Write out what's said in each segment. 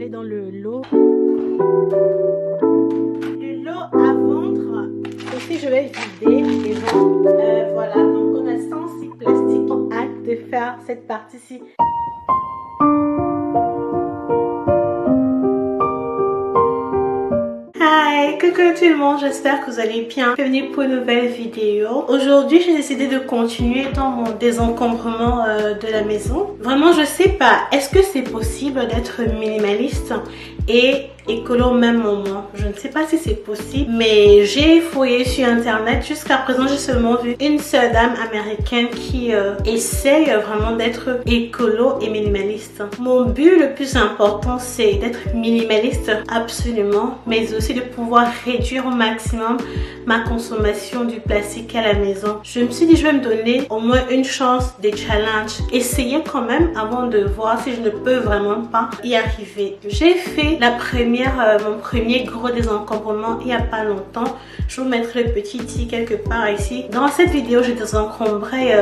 aller dans le lot. Le lot à vendre. Aussi, je vais vider et vendre. Voilà, donc on a 106 plastiques. On a hâte de faire cette partie-ci. Hi, coucou tout le monde, j'espère que vous allez bien. Bienvenue pour une nouvelle vidéo. Aujourd'hui, j'ai décidé de continuer dans mon désencombrement de la maison. Vraiment, je sais pas, est-ce que c'est possible d'être minimaliste et écolo au même moment? Je ne sais pas si c'est possible, mais j'ai fouillé sur internet. Jusqu'à présent, j'ai seulement vu une seule dame américaine qui essaye vraiment d'être écolo et minimaliste. Mon but le plus important, c'est d'être minimaliste absolument, mais aussi de pouvoir réduire au maximum ma consommation du plastique à la maison. Je me suis dit, je vais me donner au moins une chance des challenges. Essayer quand même avant de voir si je ne peux vraiment pas y arriver. J'ai fait mon premier gros désencombrement il n'y a pas longtemps. Je vous mettrai le petit i quelque part ici. Dans cette vidéo, j'ai désencombré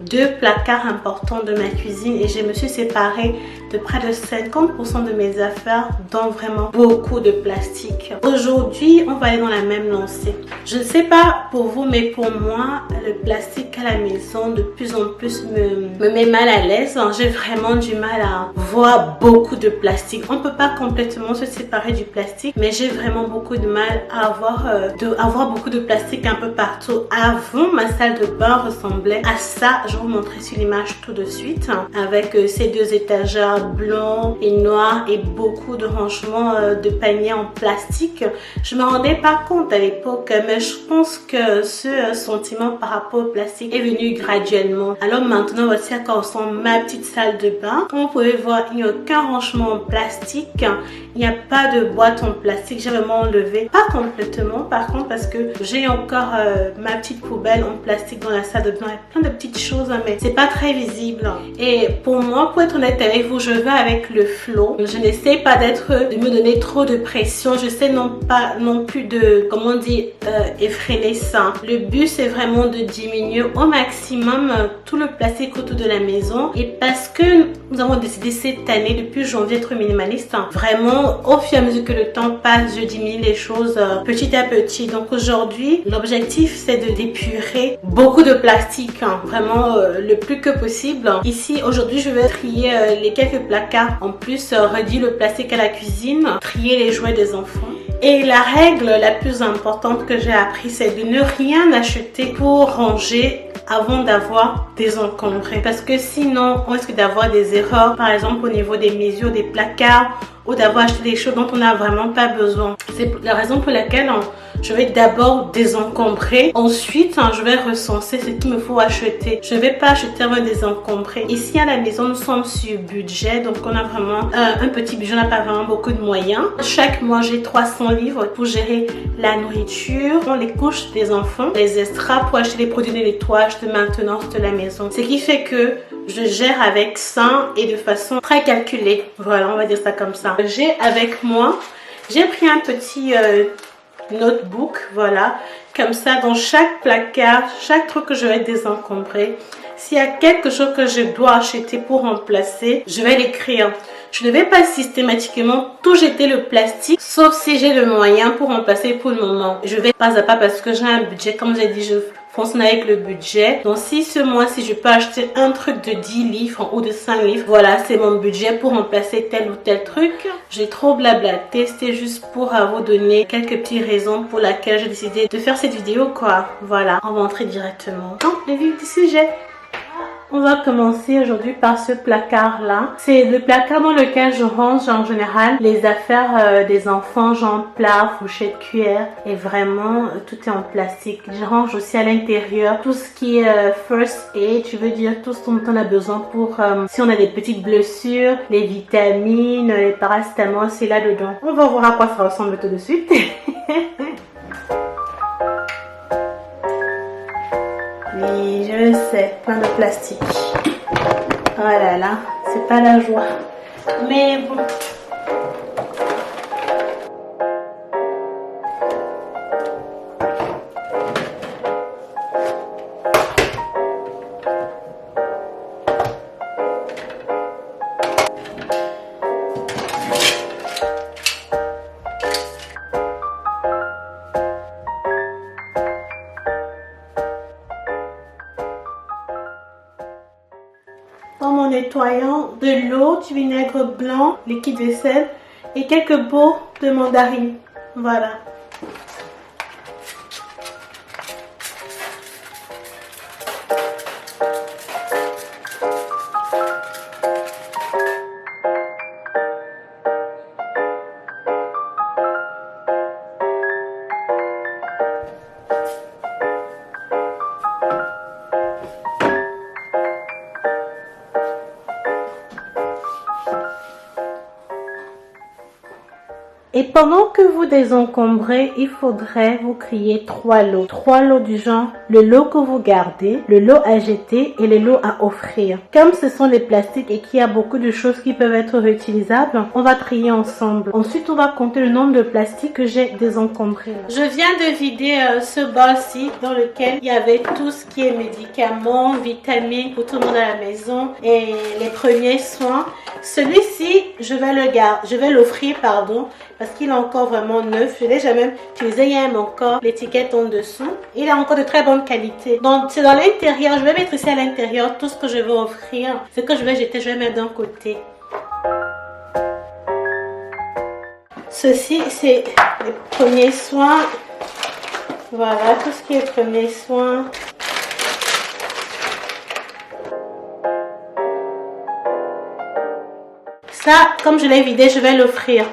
deux placards importants de ma cuisine et je me suis séparée de près de 50% de mes affaires, dont vraiment beaucoup de plastique. Aujourd'hui, on va aller dans la même lancée. Je ne sais pas pour vous, mais pour moi, le plastique à la maison de plus en plus me met mal à l'aise. J'ai vraiment du mal à voir beaucoup de plastique. On ne peut pas complètement se séparer du plastique, mais j'ai vraiment beaucoup de mal à avoir beaucoup de plastique un peu partout. Avant, ma salle de bain ressemblait à ça. Je vais vous montrer sur l'image tout de suite, avec ces deux étagères blancs et noirs et beaucoup de rangements de paniers en plastique. Je me rendais pas compte à l'époque, mais je pense que ce sentiment par rapport au plastique est venu graduellement. Alors maintenant, voici à quoi ressemble ma petite salle de bain. Comme vous pouvez voir, il n'y a aucun rangement en plastique. Il n'y a pas de boîte en plastique. J'ai vraiment enlevé, pas complètement par contre, parce que j'ai encore ma petite poubelle en plastique dans la salle de bain. Il y a plein de petites choses, mais c'est pas très visible. Et pour moi, pour être honnête avec vous, je vais avec le flow. Je n'essaie pas de me donner trop de pression. Je sais non plus de, comment on dit, effréner ça. Le but, c'est vraiment de diminuer au maximum tout le plastique autour de la maison. Et parce que nous avons décidé cette année, depuis janvier, d'être minimaliste, vraiment, au fur et à mesure que le temps passe, je diminue les choses petit à petit. Donc aujourd'hui, l'objectif, c'est de d'épurer beaucoup de plastique, vraiment le plus que possible. Ici, aujourd'hui, je vais trier les quelques placards. En plus, réduire le plastique à la cuisine, trier les jouets des enfants. Et la règle la plus importante que j'ai appris, c'est de ne rien acheter pour ranger avant d'avoir désencombré. Parce que sinon, on risque d'avoir des erreurs, par exemple au niveau des mesures des placards, ou d'avoir acheté des choses dont on n'a vraiment pas besoin. C'est la raison pour laquelle je vais d'abord désencombrer. Ensuite, je vais recenser ce qu'il me faut acheter. Je ne vais pas acheter avant de désencombrer. Ici à la maison, nous sommes sur budget. Donc, on a vraiment un petit budget. On n'a pas vraiment beaucoup de moyens. Chaque mois, j'ai 300 livres pour gérer la nourriture, les couches des enfants, les extras pour acheter les produits de nettoyage, de maintenance de la maison. Ce qui fait que je gère avec ça et de façon très calculée. Voilà, on va dire ça comme ça. J'ai avec moi, j'ai pris un petit notebook, voilà, comme ça dans chaque placard, chaque truc que je vais désencombrer, s'il y a quelque chose que je dois acheter pour remplacer, je vais l'écrire. Je ne vais pas systématiquement tout jeter le plastique, sauf si j'ai le moyen pour remplacer pour le moment. Je vais pas à pas parce que j'ai un budget, comme j'ai dit, je fonctionne avec le budget. Donc si ce mois-ci je peux acheter un truc de 10 livres ou de 5 livres, voilà, c'est mon budget pour remplacer tel ou tel truc. J'ai trop blablaté, c'était juste pour vous donner quelques petites raisons pour lesquelles j'ai décidé de faire cette vidéo, quoi. Voilà, on va entrer directement dans le vif du sujet. On va commencer aujourd'hui par ce placard là. C'est le placard dans lequel je range en général les affaires des enfants, genre plats, fourchettes, cuillères, et vraiment tout est en plastique. Je range aussi à l'intérieur tout ce qui est first aid, je veux dire tout ce dont on a besoin pour si on a des petites blessures, les vitamines, les paracétamol, c'est là dedans. On va voir à quoi ça ressemble tout de suite. Oui, je sais, plein de plastique. Oh là là, c'est pas la joie. Mais bon. dans mon nettoyant de l'eau, du vinaigre blanc, liquide vaisselle et quelques pots de mandarine. Voilà. Et pendant que vous désencombrez, il faudrait vous créer 3 lots. 3 lots du genre, le lot que vous gardez, le lot à jeter et le lot à offrir. Comme ce sont des plastiques et qu'il y a beaucoup de choses qui peuvent être réutilisables, on va trier ensemble. Ensuite, on va compter le nombre de plastiques que j'ai désencombrés. Je viens de vider ce bol-ci dans lequel il y avait tout ce qui est médicaments, vitamines pour tout le monde à la maison et les premiers soins. Celui-ci, je vais l'offrir, parce qu'il est encore vraiment neuf. Je l'ai jamais utilisé, il y a même encore l'étiquette en dessous. Il est encore de très bonne qualité. Donc c'est dans l'intérieur, je vais mettre ici à l'intérieur tout ce que je veux offrir. Ce que je vais jeter, je vais mettre d'un côté. Ceci, c'est les premiers soins. Voilà, tout ce qui est premiers soins. Ça, comme je l'ai vidé, je vais l'offrir.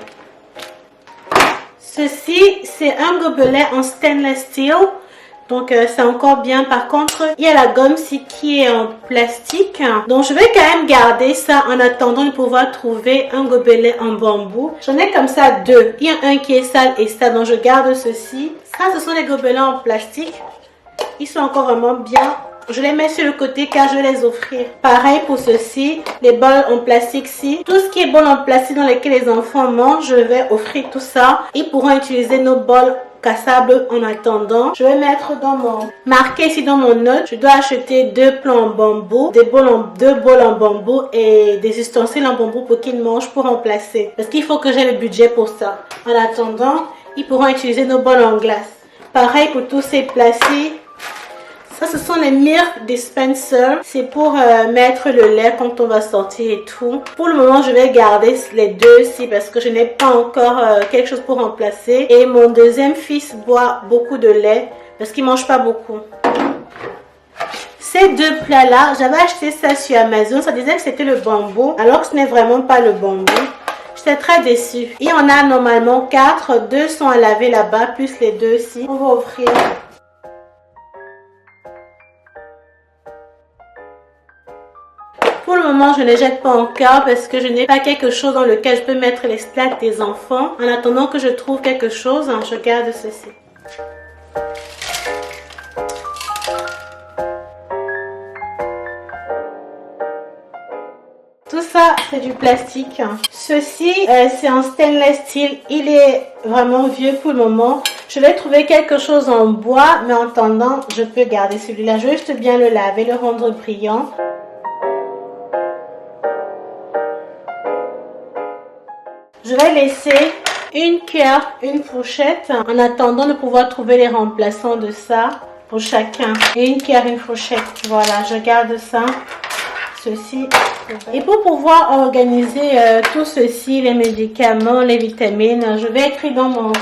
Ceci, c'est un gobelet en stainless steel. Donc, c'est encore bien. Par contre, il y a la gomme-ci qui est en plastique. Donc, je vais quand même garder ça en attendant de pouvoir trouver un gobelet en bambou. J'en ai comme ça 2. Il y a un qui est sale et ça. Donc, je garde ceci. Ça, ce sont les gobelets en plastique. Ils sont encore vraiment bien. Je les mets sur le côté car je vais les offrir. Pareil pour ceci, les bols en plastique-ci. Tout ce qui est bol en plastique dans lesquels les enfants mangent, je vais offrir tout ça. Ils pourront utiliser nos bols cassables en attendant. Je vais mettre dans mon... Marqué ici dans mon note, je dois acheter 2 plans en bambou, 2 bols en bambou et des ustensiles en bambou pour qu'ils mangent pour remplacer. Parce qu'il faut que j'ai le budget pour ça. En attendant, ils pourront utiliser nos bols en glace. Pareil pour tous ces plats-ci. Ça, ce sont les Milk Dispenser. C'est pour mettre le lait quand on va sortir et tout. Pour le moment, je vais garder les 2 ici parce que je n'ai pas encore quelque chose pour remplacer. Et mon deuxième fils boit beaucoup de lait parce qu'il ne mange pas beaucoup. Ces 2 plats-là, j'avais acheté ça sur Amazon. Ça disait que c'était le bambou alors que ce n'est vraiment pas le bambou. J'étais très déçue. Il y en a normalement 4. 2 sont à laver là-bas plus les 2 ici. On va offrir. Pour le moment, je ne les jette pas encore parce que je n'ai pas quelque chose dans lequel je peux mettre les snacks des enfants. En attendant que je trouve quelque chose, je garde ceci. Tout ça, c'est du plastique. Ceci, c'est en stainless steel. Il est vraiment vieux pour le moment. Je vais trouver quelque chose en bois, mais en attendant, je peux garder celui-là. Je vais juste bien le laver, le rendre brillant. Je vais laisser une cuillère, une fourchette en attendant de pouvoir trouver les remplaçants de ça pour chacun. Et une cuillère, une fourchette. Voilà, je garde ça. Ceci. Et pour pouvoir organiser tout ceci, les médicaments, les vitamines, je vais écrire dans mon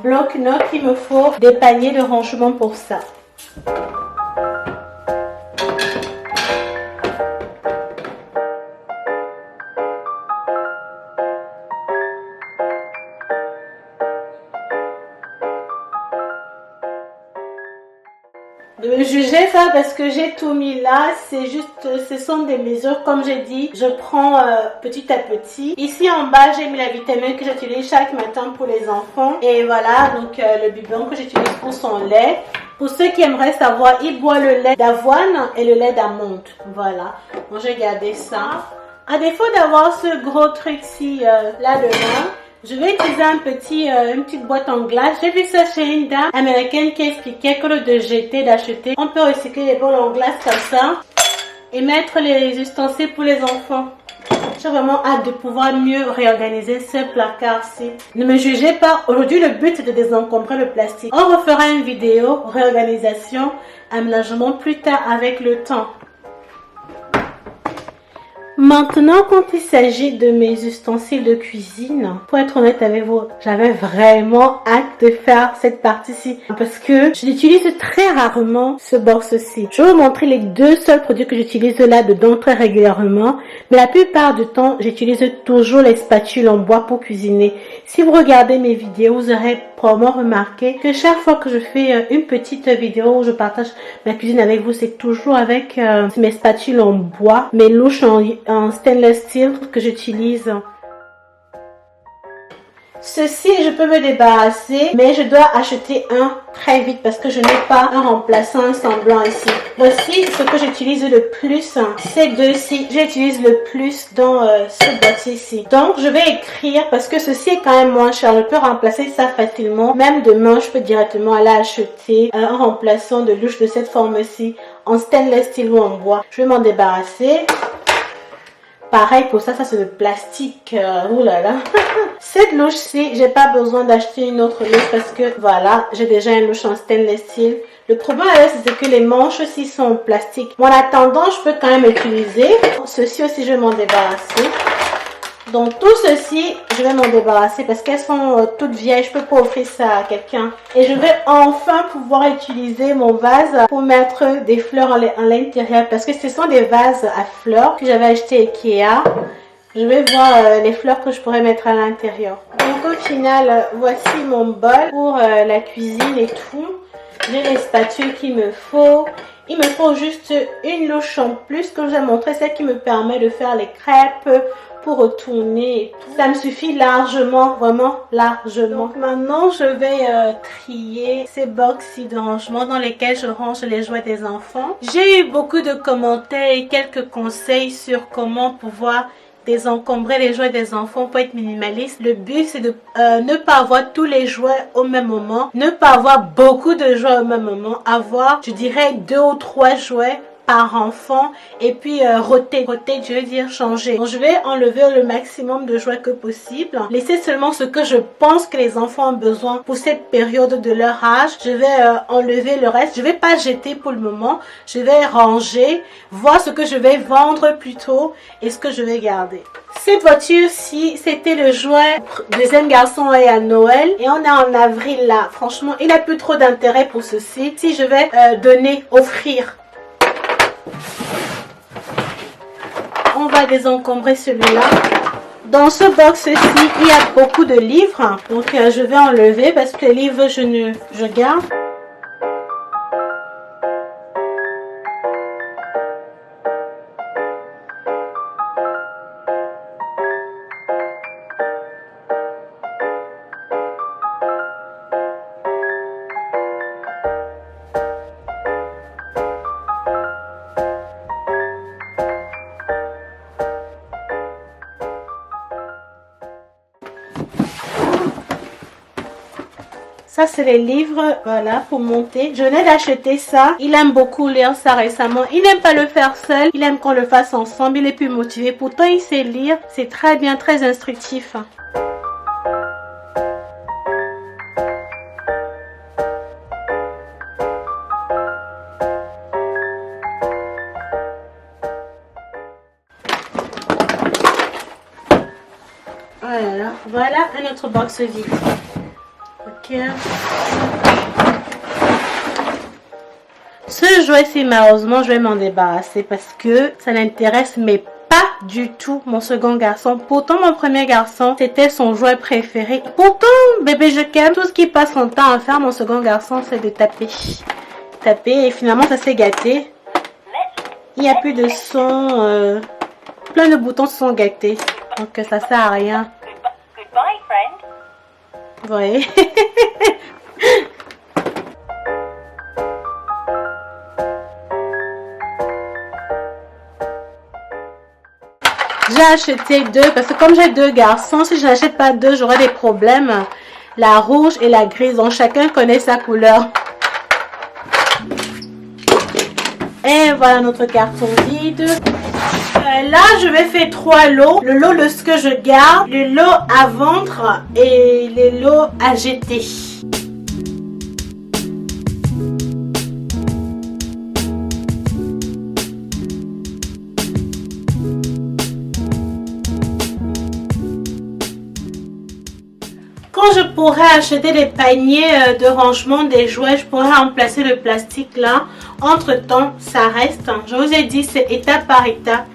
bloc-notes qu'il me faut des paniers de rangement pour ça. Ne me jugez pas parce que j'ai tout mis là, c'est juste, ce sont des mesures, comme j'ai dit, je prends petit à petit. Ici en bas, j'ai mis la vitamine que j'utilise chaque matin pour les enfants. Et voilà, donc le biberon que j'utilise pour son lait. Pour ceux qui aimeraient savoir, il boit le lait d'avoine et le lait d'amande. Voilà, donc j'ai gardé ça. À défaut d'avoir ce gros truc-ci là-dedans, je vais utiliser une petite boîte en glace. J'ai vu ça chez une dame américaine qui expliquait que le de jeter, d'acheter, on peut recycler les bols en glace comme ça et mettre les ustensiles pour les enfants. J'ai vraiment hâte de pouvoir mieux réorganiser ce placard-ci. Ne me jugez pas. Aujourd'hui, le but c'est de désencombrer le plastique. On refera une vidéo réorganisation, aménagement plus tard avec le temps. Maintenant, quand il s'agit de mes ustensiles de cuisine, pour être honnête avec vous, j'avais vraiment hâte de faire cette partie-ci parce que je l'utilise très rarement, ce box-ci. Je vais vous montrer les deux seuls produits que j'utilise là-dedans très régulièrement, mais la plupart du temps, j'utilise toujours les spatules en bois pour cuisiner. Si vous regardez mes vidéos, vous aurez probablement remarqué que chaque fois que je fais une petite vidéo où je partage ma cuisine avec vous, c'est toujours avec mes spatules en bois, mes louches en stainless steel que j'utilise. Ceci, je peux me débarrasser, mais je dois acheter un très vite parce que je n'ai pas un remplaçant, un semblant ici. Voici ce que j'utilise le plus. Ces deux-ci, j'utilise le plus dans ce boîtier-ci. Donc, je vais écrire parce que ceci est quand même moins cher. Je peux remplacer ça facilement. Même demain, je peux directement aller acheter un remplaçant de louche de cette forme-ci en stainless steel ou en bois. Je vais m'en débarrasser. Pareil pour ça, c'est le plastique. Oulala. Cette louche-ci, j'ai pas besoin d'acheter une autre louche parce que voilà, j'ai déjà une louche en stainless steel. Le problème avec c'est que les manches aussi sont en plastique. Bon, en attendant, je peux quand même utiliser. Ceci aussi, je vais m'en débarrasser. Donc tout ceci, je vais m'en débarrasser parce qu'elles sont toutes vieilles. Je peux pas offrir ça à quelqu'un. Et je vais enfin pouvoir utiliser mon vase pour mettre des fleurs à l'intérieur. Parce que ce sont des vases à fleurs que j'avais acheté Ikea. Je vais voir les fleurs que je pourrais mettre à l'intérieur. Donc au final, voici mon bol pour la cuisine et tout. J'ai les spatules qu'il me faut. Il me faut juste une louche en plus que je vous ai montré, celle qui me permet de faire les crêpes pour retourner et tout. Ça me suffit largement, vraiment largement. Donc maintenant, je vais trier ces box de rangement dans lesquels je range les jouets des enfants. J'ai eu beaucoup de commentaires et quelques conseils sur comment pouvoir désencombrer les jouets des enfants pour être minimaliste. Le but, c'est de ne pas avoir tous les jouets au même moment, ne pas avoir beaucoup de jouets au même moment, avoir, je dirais, 2 ou 3 jouets par enfant et puis roter, je veux dire changer. Donc je vais enlever le maximum de jouets que possible, laisser seulement ce que je pense que les enfants ont besoin pour cette période de leur âge. Je vais enlever le reste, je vais pas jeter pour le moment, je vais ranger, voir ce que je vais vendre plutôt et ce que je vais garder. Cette voiture-ci, c'était le jouet deuxième garçon et à Noël et on est en avril là. Franchement, il n'a plus trop d'intérêt pour ceci. Si je vais donner, offrir. On va désencombrer celui-là. Dans ce box-ci, il y a beaucoup de livres. Donc, je vais enlever parce que les livres, je garde. Ça, c'est les livres, voilà, pour monter. Je venais d'acheter ça. Il aime beaucoup lire ça récemment. Il n'aime pas le faire seul. Il aime qu'on le fasse ensemble. Il est plus motivé. Pourtant, il sait lire. C'est très bien, très instructif. Voilà, voilà un autre box vide. Ok. Ce jouet-ci, malheureusement, je vais m'en débarrasser parce que ça n'intéresse mais pas du tout mon second garçon. Pourtant, mon premier garçon, c'était son jouet préféré. Pourtant, bébé, je calme. Tout ce qui passe son temps à faire, mon second garçon, c'est de taper. Taper et finalement, ça s'est gâté. Il n'y a plus de son. Plein de boutons se sont gâtés. Donc, ça sert à rien. Vous voyez. J'ai acheté 2 parce que comme j'ai 2 garçons, si je n'achète pas 2, j'aurai des problèmes. La rouge et la grise, donc chacun connaît sa couleur. Et voilà notre carton vide. Là, je vais faire 3 lots. Le lot de ce que je garde, le lot à vendre et les lots à jeter. je pourrais acheter des paniers de rangement des jouets. Je pourrais remplacer le plastique là. Entre temps, ça reste. Je vous ai dit, c'est étape par étape.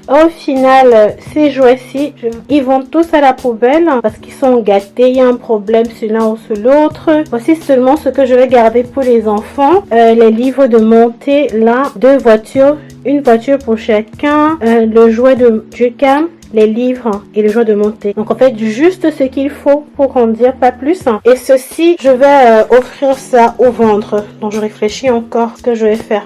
Au final, ces jouets-ci, ils vont tous à la poubelle parce qu'ils sont gâtés. Il y a un problème sur l'un ou sur l'autre. Voici seulement ce que je vais garder pour les enfants. Les livres de montée, là, 2 voitures, une voiture pour chacun. Le jouet de Ducam, les livres et le jouet de montée. Donc en fait, juste ce qu'il faut pour grandir, pas plus. Et ceci, je vais offrir ça au ventre. Donc je réfléchis encore ce que je vais faire.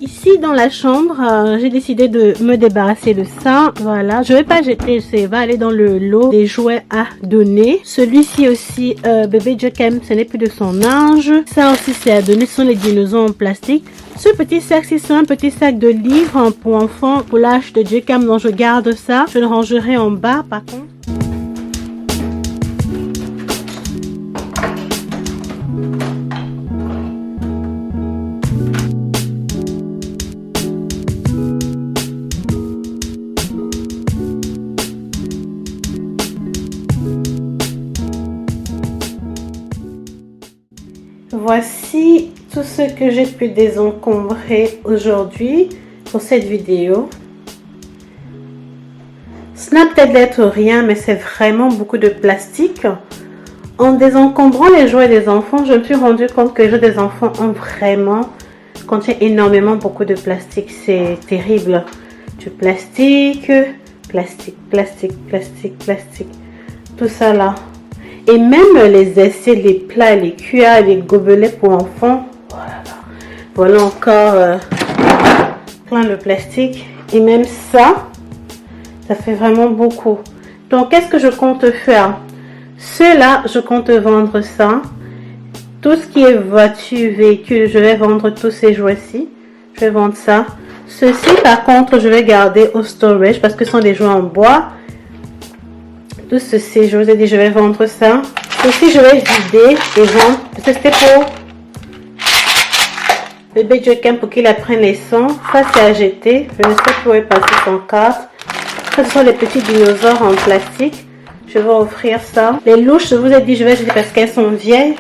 Ici dans la chambre, j'ai décidé de me débarrasser de ça. Voilà, je vais pas jeter, ça va aller dans le lot des jouets à donner. Celui-ci aussi, bébé Ducam, ce n'est plus de son âge. Ça aussi c'est à donner, ce sont les dinosaures en plastique. Ce petit sac, c'est un petit sac de livres pour enfants, pour l'âge de Ducam, donc je garde ça. Je le rangerai en bas par contre. Voici tout ce que j'ai pu désencombrer aujourd'hui pour cette vidéo. Ce n'a peut-être d'être rien, mais c'est vraiment beaucoup de plastique. En désencombrant les jouets des enfants, je me suis rendu compte que les jouets des enfants contiennent énormément beaucoup de plastique. C'est terrible. Du plastique, plastique, plastique, plastique, plastique. Tout ça là. Et même les assiettes, les plats, les cuillères, les gobelets pour enfants. Voilà encore plein de plastique. Et même ça fait vraiment beaucoup. Donc, qu'est-ce que je compte faire? Ceux-là, je compte vendre ça. Tout ce qui est voiture, véhicule, je vais vendre tous ces jouets-ci. Je vais vendre ça. Ceci, par contre, je vais garder au storage parce que ce sont des jouets en bois. Tout ceci, je vous ai dit, je vais vendre ça. Ceci, je vais vider et vendre. C'était pour bébé Ducam pour qu'il apprenne les sons. Ça, c'est à jeter. Je ne sais pas où est passé son carte. Ce sont les petits dinosaures en plastique. Je vais offrir ça. Les louches, je vous ai dit, je vais jeter parce qu'elles sont vieilles.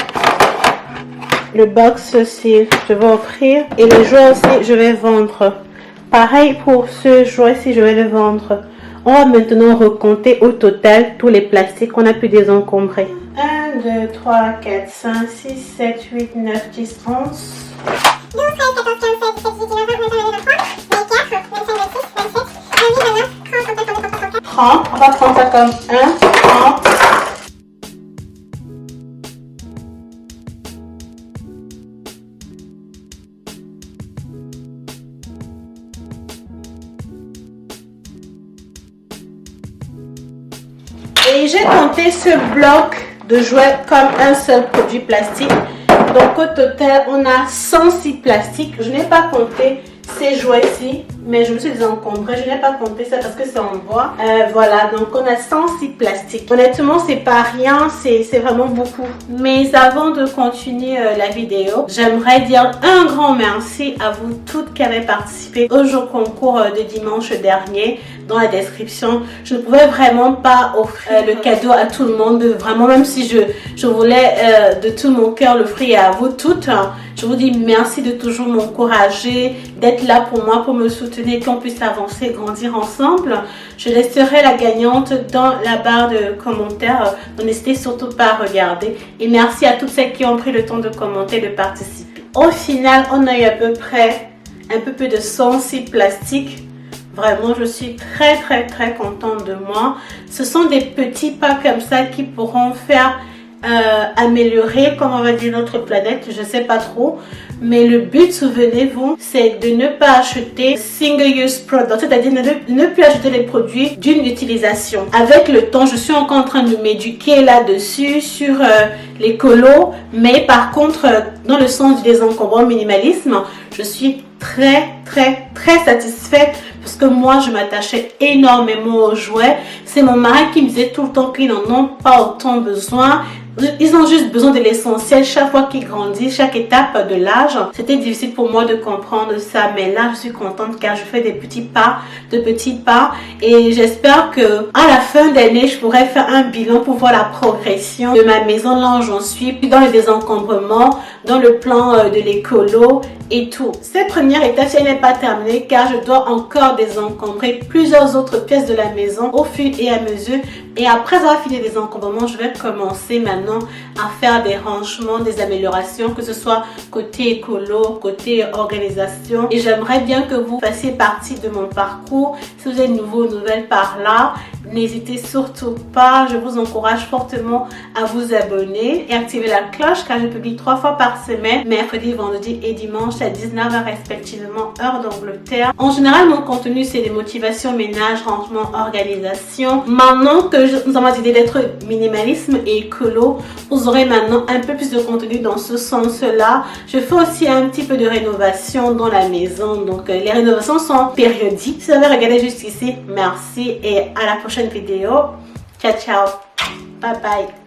Le box aussi, je vais offrir. Et les jouets aussi, je vais vendre. Pareil pour ce jouet-ci, je vais le vendre. On va maintenant recompter au total tous les plastiques qu'on a pu désencombrer. 1, 2, 3, 4, 5, 6, 7, 8, 9, 10, 11. 12, 13, 14, 15, 16, 17, 18, 19, 20, 21, 22, 23, 24, 25, 26, 27, 28, 29, 30, 31, 32, 33, 34, 35, 30. On va prendre ça comme 1, 30. Et j'ai compté ce bloc de jouets comme un seul produit plastique. Donc au total, on a 106 plastiques. Je n'ai pas compté ces jouets-ci, mais je me suis désencombrée. Je n'ai pas compté ça parce que c'est en bois. Voilà, donc on a 106 plastiques. Honnêtement, c'est pas rien, c'est vraiment beaucoup. Mais avant de continuer la vidéo, j'aimerais dire un grand merci à vous toutes qui avez participé au jeu concours de dimanche dernier. Dans la description, je ne pouvais vraiment pas offrir le cadeau à tout le monde. Vraiment, même si je voulais de tout mon cœur l'offrir à vous toutes. Je vous dis merci de toujours m'encourager, d'être là pour moi, pour me soutenir, qu'on puisse avancer, grandir ensemble. Je laisserai la gagnante dans la barre de commentaires. Donc n'hésitez surtout pas à regarder. Et merci à toutes celles qui ont pris le temps de commenter, de participer. Au final, on a eu à peu près un peu plus de 106 plastiques. Vraiment, je suis très contente de moi. Ce sont des petits pas comme ça qui pourront faire améliorer, comme on va dire, notre planète. Je sais pas trop. Mais le but, souvenez-vous, c'est de ne pas acheter single-use product, c'est-à-dire de ne plus acheter les produits d'une utilisation. Avec le temps, je suis encore en train de m'éduquer là-dessus, sur l'écolo, mais par contre, dans le sens du désencombrement minimalisme, je suis très satisfaite parce que moi, je m'attachais énormément aux jouets. C'est mon mari qui me disait tout le temps qu'ils n'en ont pas autant besoin. Ils ont juste besoin de l'essentiel chaque fois qu'ils grandissent, chaque étape de l'âge. C'était difficile pour moi de comprendre ça, mais là je suis contente car je fais des petits pas, et j'espère que à la fin d'année je pourrai faire un bilan pour voir la progression de ma maison, là où j'en suis, puis dans le désencombrement, dans le plan de l'écolo et tout. Cette première étape, elle n'est pas terminée car je dois encore désencombrer plusieurs autres pièces de la maison au fur et à mesure. Et après avoir fini les désencombrements, je vais commencer maintenant à faire des rangements, des améliorations, que ce soit côté écolo, côté organisation. Et j'aimerais bien que vous fassiez partie de mon parcours. Si vous êtes nouveau ou nouvelle par là, n'hésitez surtout pas. Je vous encourage fortement à vous abonner et activer la cloche car je publie 3 fois par semaine, mercredi, vendredi et dimanche à 19h respectivement, heure d'Angleterre. En général, mon contenu, c'est des motivations, ménage, rangement, organisation. Maintenant que nous avons l'idée d'être minimalisme et écolo, vous aurez maintenant un peu plus de contenu dans ce sens-là. Je fais aussi un petit peu de rénovation dans la maison. Donc, les rénovations sont périodiques. Si vous avez regardé jusqu'ici, merci et à la prochaine vidéo. Ciao, ciao. Bye bye.